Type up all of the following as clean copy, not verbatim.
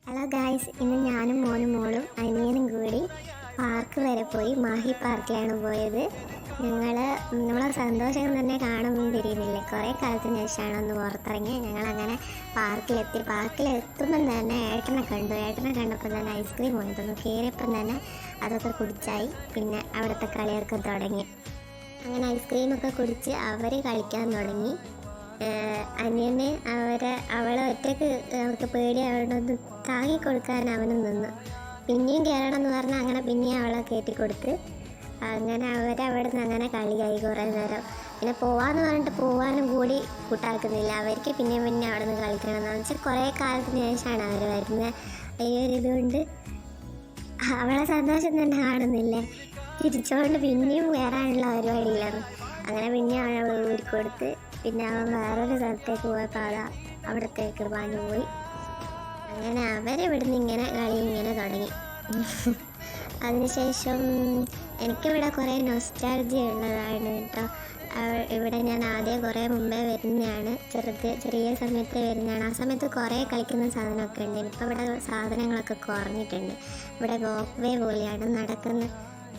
Hello guys, ഇന്ന് ഞാനും മോനും അനിയനും കൂടി പാർക്ക് വരെ പോയി. മാഹി പാർക്കിലാണ് പോയത്. നമ്മളെ സന്തോഷം തന്നെ കാണുമ്പോൾ തിരിയുന്നില്ലേ. കുറേ കാലത്തിന് ശേഷമാണ് ഒന്ന് പുറത്തിറങ്ങി. ഞങ്ങളങ്ങനെ പാർക്കിലെത്തുമ്പം തന്നെ ഏട്ടനെ കണ്ടപ്പോൾ തന്നെ ഐസ്ക്രീം വാങ്ങി തന്നു. കയറിയപ്പം തന്നെ അതൊക്കെ കുടിച്ചായി. പിന്നെ അവിടുത്തെ കളിയൊക്കെ തുടങ്ങി. അങ്ങനെ ഐസ്ക്രീമൊക്കെ കുടിച്ച് അവർ കളിക്കാൻ തുടങ്ങി. അനിയനെ അവളെ ഒറ്റയ്ക്ക് അവർക്ക് പേടി അവളൊന്ന് താങ്ങി കൊടുക്കാൻ അവനും നിന്നു. പിന്നെയും കയറണം എന്ന് പറഞ്ഞാൽ അങ്ങനെ പിന്നെയും അവളെ കയറ്റിക്കൊടുത്ത് അങ്ങനെ അവിടെ നിന്ന് അങ്ങനെ കളിയായി കുറേ നേരം. പിന്നെ പോവാന്ന് പറഞ്ഞിട്ട് പോവാനും കൂടി കൂട്ടാക്കുന്നില്ല. അവർക്ക് പിന്നെയും അവിടെ നിന്ന് കളിക്കണം എന്ന് വെച്ചാൽ കുറേ കാലത്തിന് ശേഷമാണ് അവർ വരുന്നത്. ഇതുകൊണ്ട് അവളെ സന്തോഷം തന്നെ കാണുന്നില്ലേ. തിരിച്ചുകൊണ്ട് പിന്നെയും കയറാനുള്ള പരിപാടിയിലാണ്. അങ്ങനെ പിന്നെയും അവൾ ഊരിക്കൊടുത്ത് പിന്നെ അവൻ വേറൊരു സ്ഥലത്തേക്ക് പോയപ്പോൾ അവിടത്തേക്ക് പാഞ്ഞു പോയി. അങ്ങനെ അവരിവിടുന്ന് കളി തുടങ്ങി. അതിനുശേഷം എനിക്കിവിടെ കുറേ നൊസ്റ്റാൾജിയ ഉള്ളതാണ് കേട്ടോ. ഇവിടെ ഞാൻ ആദ്യം കുറേ മുമ്പേ വരുന്നതാണ്, ചെറിയ സമയത്ത് വരുന്നതാണ്. ആ സമയത്ത് കുറേ കളിക്കുന്ന സാധനമൊക്കെ ഉണ്ട്. ഇപ്പോൾ ഇവിടെ സാധനങ്ങളൊക്കെ കുറഞ്ഞിട്ടുണ്ട്. ഇവിടെ വോക്ക് വേ പോലെയാണ്,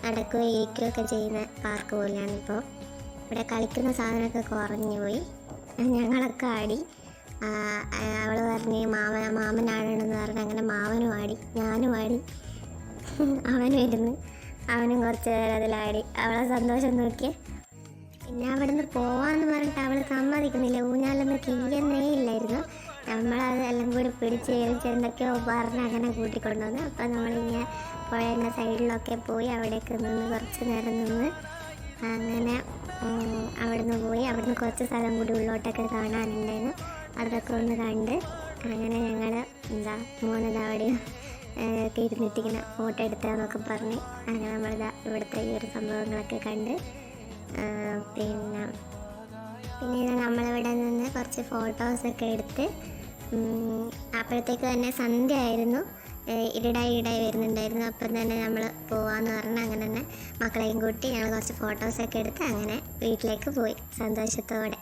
നടക്കുകയോ ഇരിക്കുകയൊക്കെ ചെയ്യുന്ന പാർക്ക് പോലെയാണ്. ഇപ്പോൾ ഇവിടെ കളിക്കുന്ന സാധനമൊക്കെ കുറഞ്ഞു പോയി. ഞങ്ങളൊക്കെ ആടി. അവൾ പറഞ്ഞ് മാമനാണെന്ന് പറഞ്ഞ് അങ്ങനെ മാമനും ആടി, ഞാനും ആടി. അവനും ഇരുന്ന് അവനും കുറച്ച് നേരം അതിലാടി. അവളെ സന്തോഷം നോക്കി. പിന്നെ അവിടെ നിന്ന് പോവാന്ന് പറഞ്ഞിട്ട് അവൾ സമ്മതിക്കുന്നില്ല. ഊഞ്ഞാലൊന്നും കിഴിയുന്നേ ഇല്ലായിരുന്നു. നമ്മളത് എല്ലാം കൂടി പിടിച്ച് എന്തൊക്കെയോ പറഞ്ഞ് അങ്ങനെ കൂട്ടിക്കൊണ്ടുവന്നു. അപ്പം നമ്മളിങ്ങനെ പുഴയുടെ സൈഡിലൊക്കെ പോയി അവിടേക്ക് നിന്ന് കുറച്ച് നേരം നിന്ന് അങ്ങനെ അവിടുന്ന് പോയി. അവിടുന്ന് കുറച്ച് സ്ഥലം കൂടി ഉള്ളോട്ടൊക്കെ കാണാനുണ്ടായിരുന്നു. അതൊക്കെ ഒന്ന് കണ്ട് അങ്ങനെ ഞങ്ങൾ അവിടെ ഇരുന്നിട്ടിങ്ങനെ ഫോട്ടോ എടുത്താന്നൊക്കെ പറഞ്ഞ് അങ്ങനെ നമ്മളിതാ ഇവിടുത്തെ ഈ ഒരു സംഭവങ്ങളൊക്കെ കണ്ട് പിന്നെ നമ്മളിവിടെ നിന്ന് കുറച്ച് ഫോട്ടോസൊക്കെ എടുത്ത് അപ്പോഴത്തേക്ക് തന്നെ സന്ധ്യ ആയിരുന്നു. ഇരുടായി വരുന്നുണ്ടായിരുന്നു. അപ്പം തന്നെ നമ്മൾ പോവാന്ന് പറഞ്ഞ് അങ്ങനെ തന്നെ മക്കളെയും കൂട്ടി ഞങ്ങൾ കുറച്ച് ഫോട്ടോസൊക്കെ എടുത്ത് അങ്ങനെ വീട്ടിലേക്ക് പോയി സന്തോഷത്തോടെ.